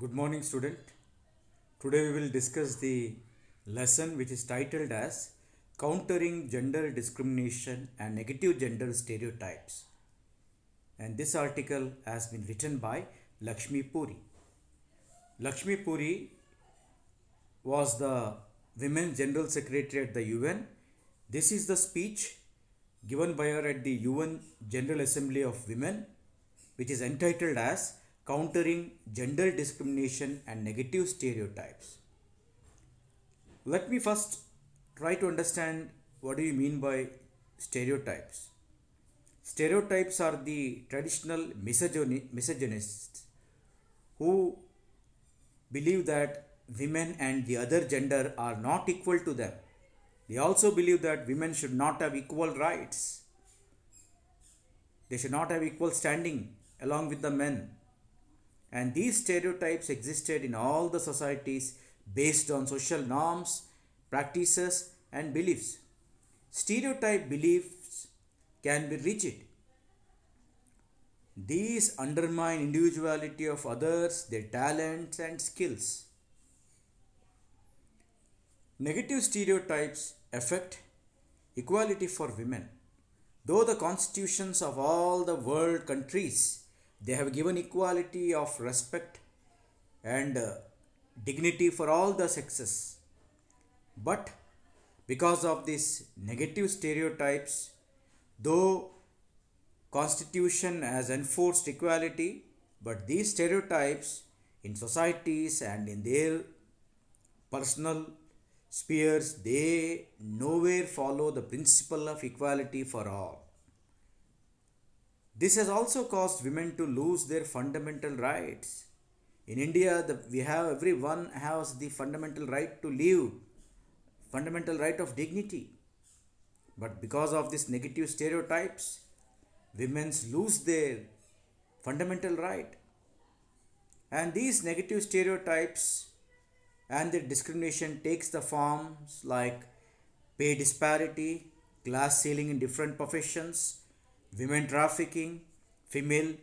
Good morning, student. Today we will discuss the lesson which is titled as Countering Gender Discrimination and Negative Gender Stereotypes. And this article has been written by Lakshmi Puri. Lakshmi Puri was the Women's General Secretary at the UN. This is the speech given by her at the UN General Assembly of Women, which is entitled as Countering Gender Discrimination and Negative Stereotypes. Let me first try to understand what do you mean by stereotypes. Stereotypes are the traditional misogynists who believe that women and the other gender are not equal to them. They also believe that women should not have equal rights. They should not have equal standing along with the men. And these stereotypes existed in all the societies based on social norms, practices, and beliefs. Stereotype beliefs can be rigid. These undermine individuality of others, their talents, and skills. Negative stereotypes affect equality for women. Though the constitutions of all the world countries they have given equality of respect and dignity for all the sexes. But because of these negative stereotypes, though constitution has enforced equality, but these stereotypes in societies and in their personal spheres, they nowhere follow the principle of equality for all. This has also caused women to lose their fundamental rights. In India, everyone has the fundamental right to live, fundamental right of dignity. But because of these negative stereotypes, women lose their fundamental right. And these negative stereotypes and their discrimination takes the forms like pay disparity, class ceiling in different professions, women trafficking, female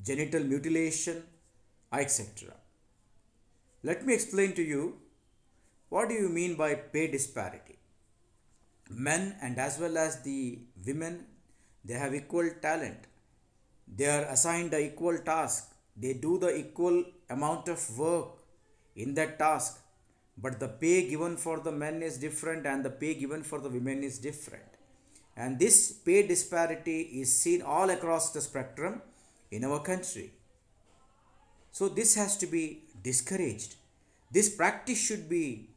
genital mutilation, etc. Let me explain to you what do you mean by pay disparity. Men and as well as the women, they have equal talent. They are assigned the equal task. They do the equal amount of work in that task. But the pay given for the men is different and the pay given for the women is different. And this pay disparity is seen all across the spectrum in our country. So this has to be discouraged. This practice should be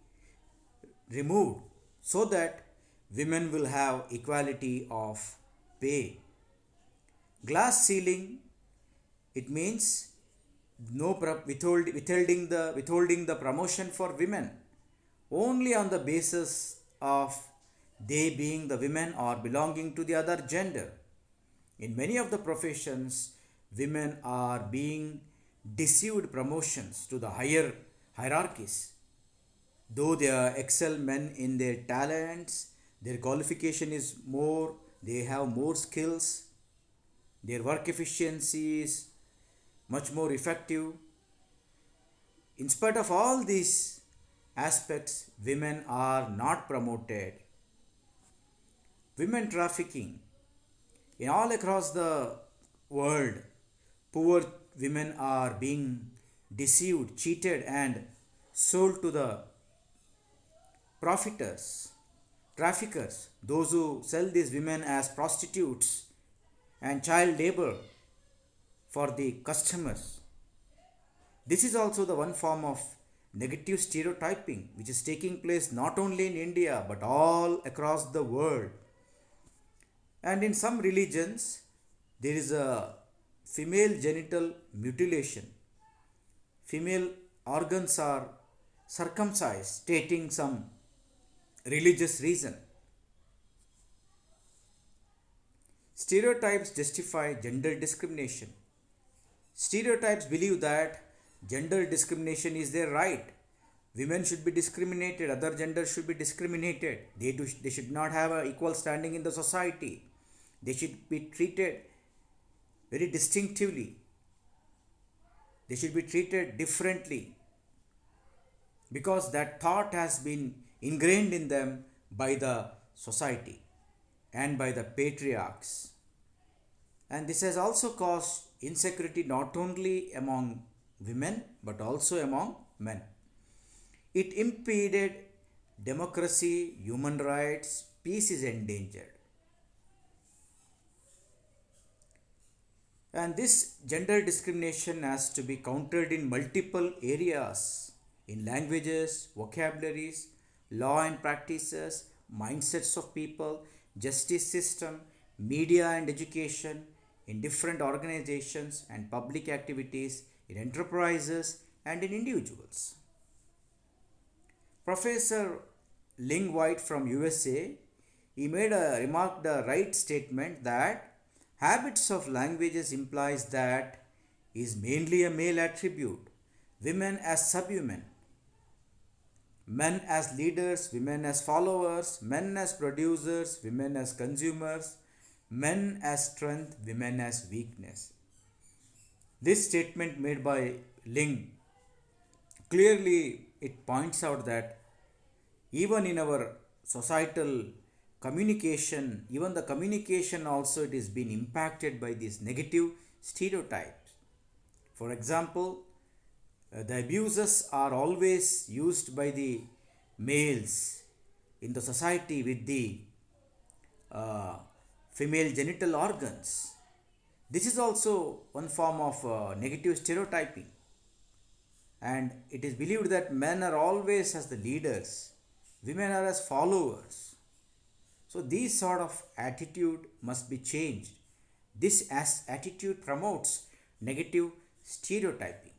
removed so that women will have equality of pay. Glass ceiling, it means withholding the promotion for women only on the basis of they being the women or belonging to the other gender. In many of the professions, women are being deceived promotions to the higher hierarchies. Though they are excel men in their talents, their qualification is more, they have more skills, their work efficiency is much more effective. In spite of all these aspects, women are not promoted. Women trafficking. In all across the world, poor women are being deceived, cheated, and sold to the profiteers, traffickers, those who sell these women as prostitutes and child labor for the customers. This is also the one form of negative stereotyping which is taking place not only in India but all across the world. And in some religions, there is a female genital mutilation. Female organs are circumcised, stating some religious reason. Stereotypes justify gender discrimination. Stereotypes believe that gender discrimination is their right. Women should be discriminated, other genders should be discriminated. They should not have an equal standing in the society. They should be treated very distinctively. They should be treated differently because that thought has been ingrained in them by the society and by the patriarchs. And this has also caused insecurity not only among women but also among men. It impeded democracy, human rights, peace is endangered. And this gender discrimination has to be countered in multiple areas in languages, vocabularies, law and practices, mindsets of people, justice system, media and education, in different organizations and public activities, in enterprises and in individuals. Professor Ling White from USA, he made a remarked the right statement that habits of languages implies that is mainly a male attribute, women as subhuman, men as leaders, women as followers, men as producers, women as consumers, men as strength, women as weakness. This statement made by Ling clearly it points out that even in our societal communication, even the communication also it is being impacted by these negative stereotypes. For example, the abuses are always used by the males in the society with the uh, female genital organs. This is also one form of negative stereotyping, and it is believed that men are always as the leaders, women are as followers. So these sort of attitude must be changed. This as attitude promotes negative stereotyping,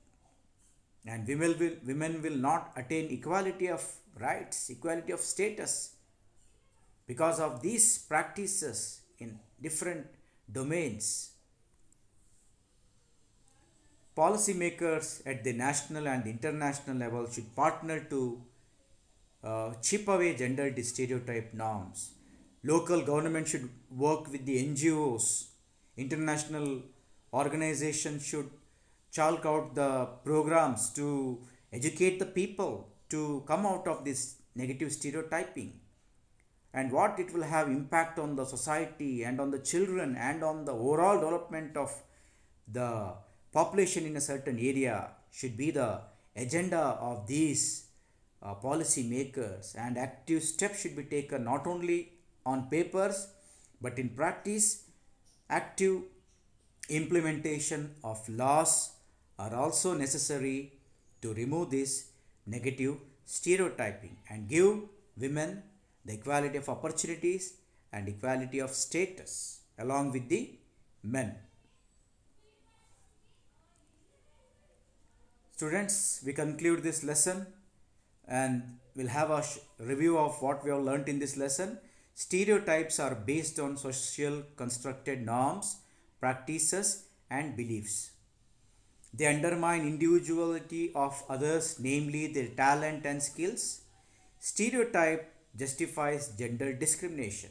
and women will not attain equality of rights, equality of status because of these practices in different domains. Policymakers at the national and international level should partner to chip away gender stereotype norms. Local government should work with the NGOs. International organizations should chalk out the programs to educate the people to come out of this negative stereotyping, and what it will have impact on the society and on the children and on the overall development of the population in a certain area should be the agenda of these policy makers, and active steps should be taken not only on papers but in practice. Active implementation of laws are also necessary to remove this negative stereotyping and give women the equality of opportunities and equality of status along with the men. Students, we conclude this lesson and we'll have a review of what we have learnt in this lesson. Stereotypes are based on social constructed norms, practices, and beliefs. They undermine individuality of others, namely their talent and skills. Stereotype justifies gender discrimination.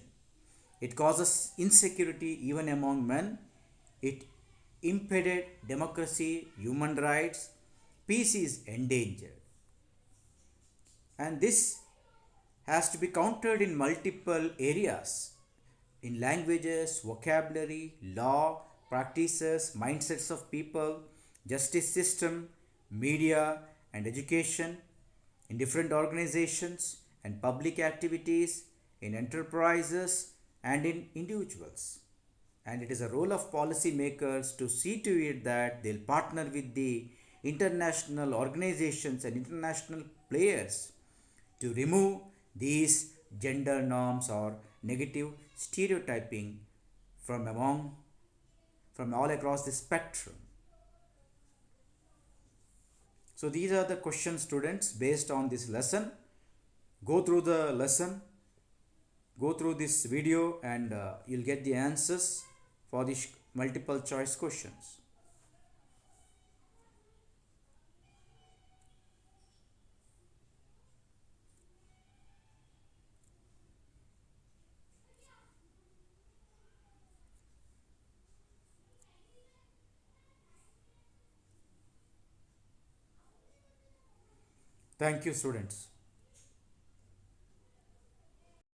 It causes insecurity even among men. It impeded democracy, human rights, peace is endangered. And this has to be countered in multiple areas in languages, vocabulary, law, practices, mindsets of people, justice system, media, and education, in different organizations and public activities, in enterprises, and in individuals. And it is a role of policymakers to see to it that they'll partner with the international organizations and international players to remove these gender norms or negative stereotyping from all across the spectrum. So these are the questions, students, based on this lesson. Go through the lesson, go through this video, and you'll get the answers for the multiple choice questions. Thank you, students.